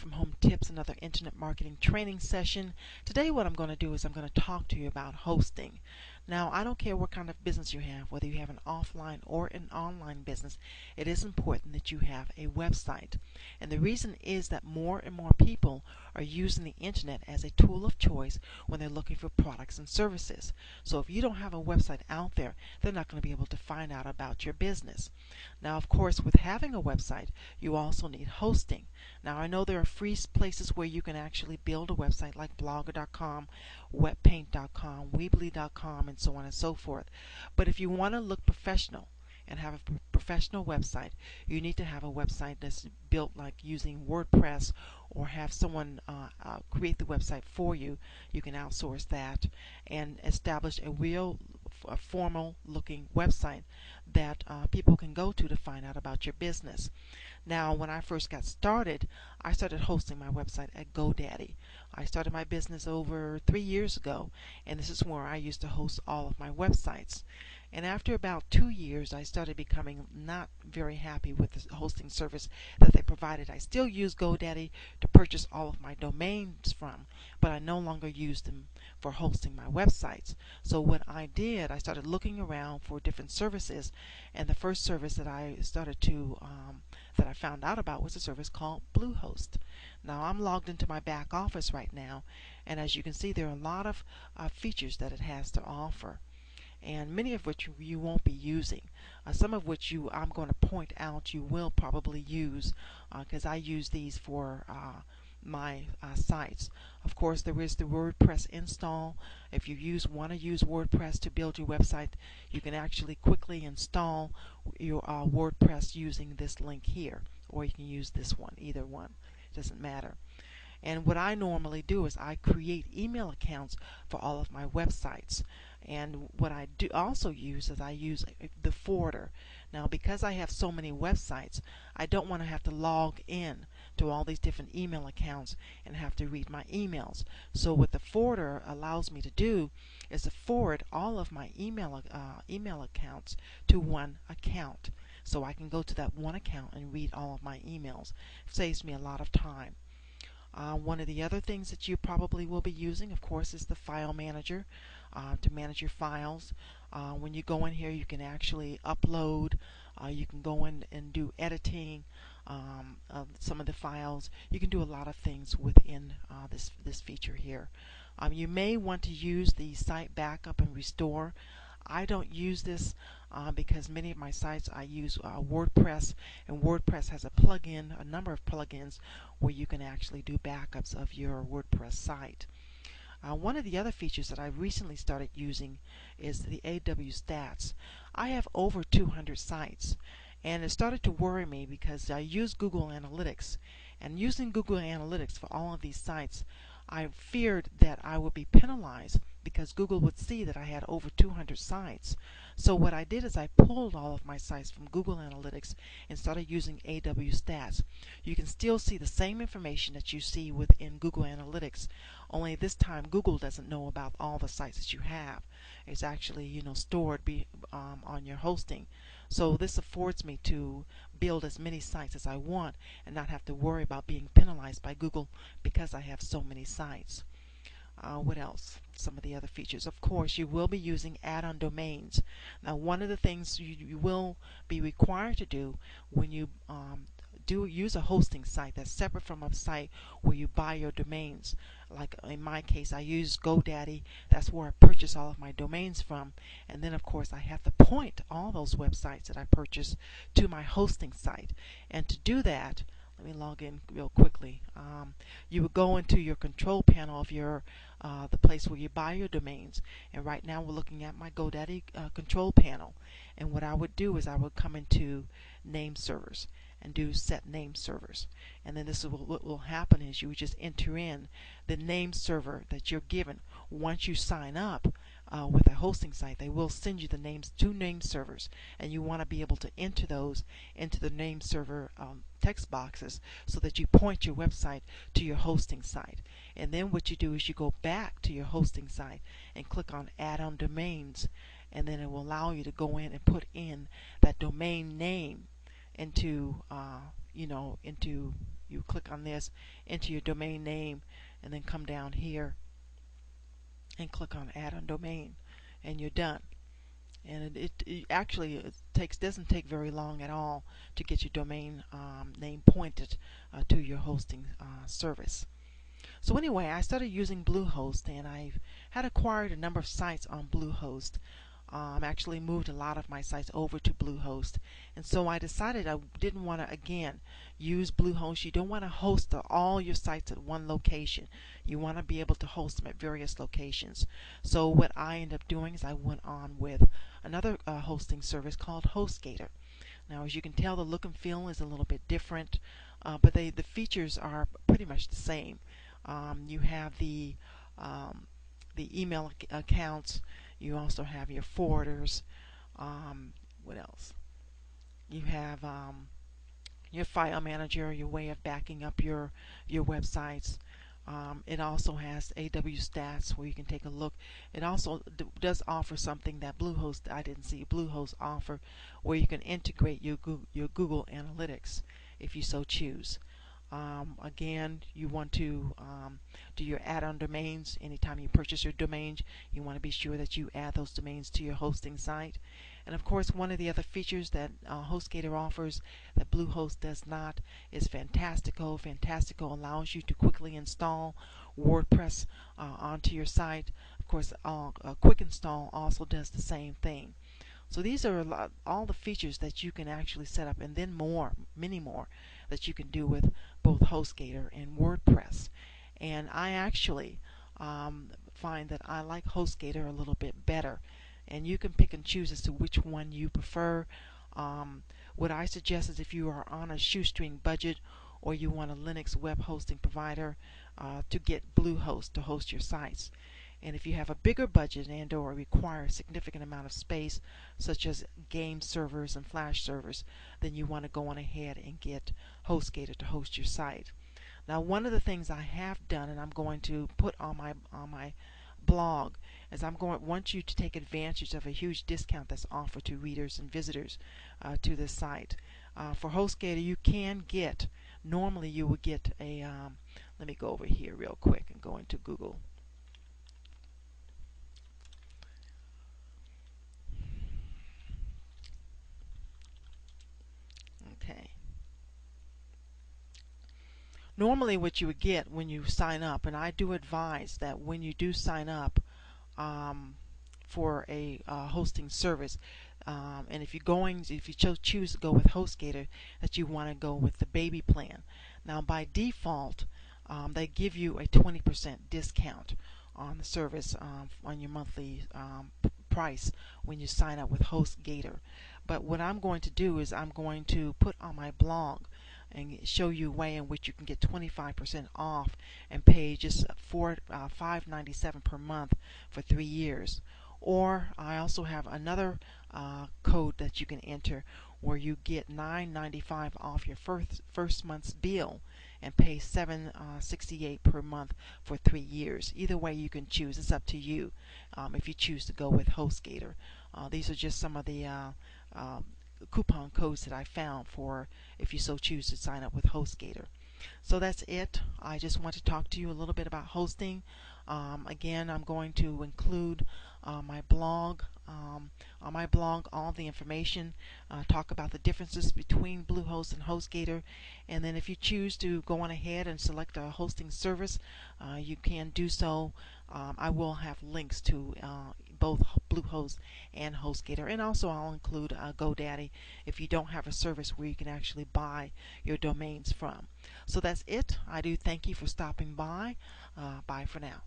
from Home Tips, another internet marketing training session. Today what I'm going to do is I'm going to talk to you about hosting. Now, I don't care what kind of business you have, whether you have an offline or an online business, it is important that you have a website. And the reason is that more and more people are using the internet as a tool of choice when they're looking for products and services. So if you don't have a website out there, they're not going to be able to find out about your business. Now, of course, with having a website, you also need hosting. Now, I know there are free places where you can actually build a website like blogger.com, webpaint.com, weebly.com, and so on and so forth. But if you want to look professional and have a professional website, you need to have a website that's built like using WordPress, or have someone create the website for you. You can outsource that and establish a real formal looking website that people can go to find out about your business. Now, when I first got started, I started hosting my website at GoDaddy. I started my business over 3 years ago, and this is where I used to host all of my websites. And after about 2 years, I started becoming not very happy with the hosting service that they provided. I still use GoDaddy to purchase all of my domains from, but I no longer use them for hosting my websites. So what I did, I started looking around for different services, and the first service that I started to that I found out about was a service called Bluehost. Now, I'm logged into my back office right now, and as you can see, there are a lot of features that it has to offer, and many of which you won't be using. Some of which I'm going to point out you will probably use, because I use these for my sites. Of course, there is the WordPress install. If you want to use WordPress to build your website, you can actually quickly install your WordPress using this link here, or you can use this one. Either one, it doesn't matter. And what I normally do is I create email accounts for all of my websites. And what I do also use is I use the forwarder. Now, because I have so many websites, I don't want to have to log in to all these different email accounts and have to read my emails. So what the forwarder allows me to do is to forward all of my email accounts to one account. So I can go to that one account and read all of my emails. It saves me a lot of time. One of the other things that you probably will be using, of course, is the file manager to manage your files. When you go in here, you can actually upload. You can go in and do editing of some of the files. You can do a lot of things within this feature here. You may want to use the site backup and restore. I don't use this because many of my sites I use WordPress, and WordPress has a number of plugins where you can actually do backups of your WordPress site. One of the other features that I recently started using is the AW Stats. I have over 200 sites, and it started to worry me because I use Google Analytics, and using Google Analytics for all of these sites, I feared that I would be penalized because Google would see that I had over 200 sites. So what I did is I pulled all of my sites from Google Analytics and started using AW Stats. You can still see the same information that you see within Google Analytics, only this time Google doesn't know about all the sites that you have. It's actually stored on your hosting. So this affords me to build as many sites as I want and not have to worry about being penalized by Google because I have so many sites. What else? Some of the other features. Of course, you will be using add-on domains. Now, one of the things you will be required to do when you use a hosting site that's separate from a site where you buy your domains. Like in my case, I use GoDaddy. That's where I purchase all of my domains from. And then, of course, I have to point all those websites that I purchase to my hosting site. And to do that, let me log in real quickly. You would go into your control panel of your the place where you buy your domains, and right now we're looking at my GoDaddy control panel. And what I would do is I would come into name servers and do set name servers, and then this is what will happen is you would just enter in the name server that you're given. Once you sign up with a hosting site, they will send you the names to name servers, and you want to be able to enter those into the name server text boxes so that you point your website to your hosting site. And then what you do is you go back to your hosting site and click on add-on domains, and then it will allow you to go in and put in that domain name into You click on this, enter your domain name, and then come down here and click on Add on Domain, and you're done. And it actually doesn't take very long at all to get your domain name pointed to your hosting service. So anyway, I started using Bluehost, and I've had acquired a number of sites on Bluehost. Actually moved a lot of my sites over to Bluehost, and so I decided I didn't want to again use Bluehost. You don't want to host all your sites at one location. You want to be able to host them at various locations. So what I ended up doing is I went on with another hosting service called HostGator. Now, as you can tell, the look and feel is a little bit different, but the features are pretty much the same. You have the email accounts. You also have your forwarders. What else? You have your file manager, your way of backing up your websites. It also has AW Stats where you can take a look. It also does offer something that Bluehost, I didn't see Bluehost offer, where you can integrate your Google Analytics if you so choose. Again, you want to do your add-on domains. Anytime you purchase your domains, you want to be sure that you add those domains to your hosting site. And of course, one of the other features that HostGator offers that Bluehost does not is Fantastico. Fantastico allows you to quickly install WordPress onto your site. Of course, Quick Install also does the same thing. So these are all the features that you can actually set up, and then many more that you can do with both HostGator and WordPress. And I actually find that I like HostGator a little bit better. And you can pick and choose as to which one you prefer. What I suggest is if you are on a shoestring budget or you want a Linux web hosting provider, to get Bluehost to host your sites. And if you have a bigger budget and or require a significant amount of space, such as game servers and flash servers, then you want to go on ahead and get HostGator to host your site. Now, one of the things I have done, and I'm going to put on my blog, is want you to take advantage of a huge discount that's offered to readers and visitors to this site. For HostGator, you can get, normally you would get a, let me go over here real quick and go into Google. Okay. Normally what you would get when you sign up, and I do advise that when you do sign up for a hosting service, and if you choose to go with HostGator, that you want to go with the baby plan. Now by default, they give you a 20% discount on the service on your monthly price when you sign up with HostGator. But what I'm going to do is I'm going to put on my blog and show you a way in which you can get 25% off and pay just $5.97 per month for 3 years. Or I also have another code that you can enter where you get $9.95 off your first month's bill and pay $7.68 per month for 3 years. Either way you can choose. It's up to you if you choose to go with HostGator. These are just some of the coupon codes that I found for if you so choose to sign up with HostGator. So that's it. I just want to talk to you a little bit about hosting. Again, I'm going to include my blog. On my blog, all the information, talk about the differences between Bluehost and HostGator, and then if you choose to go on ahead and select a hosting service, you can do so. I will have links to both Bluehost and HostGator, and also I'll include GoDaddy if you don't have a service where you can actually buy your domains from. So that's it. I do thank you for stopping by. Bye for now.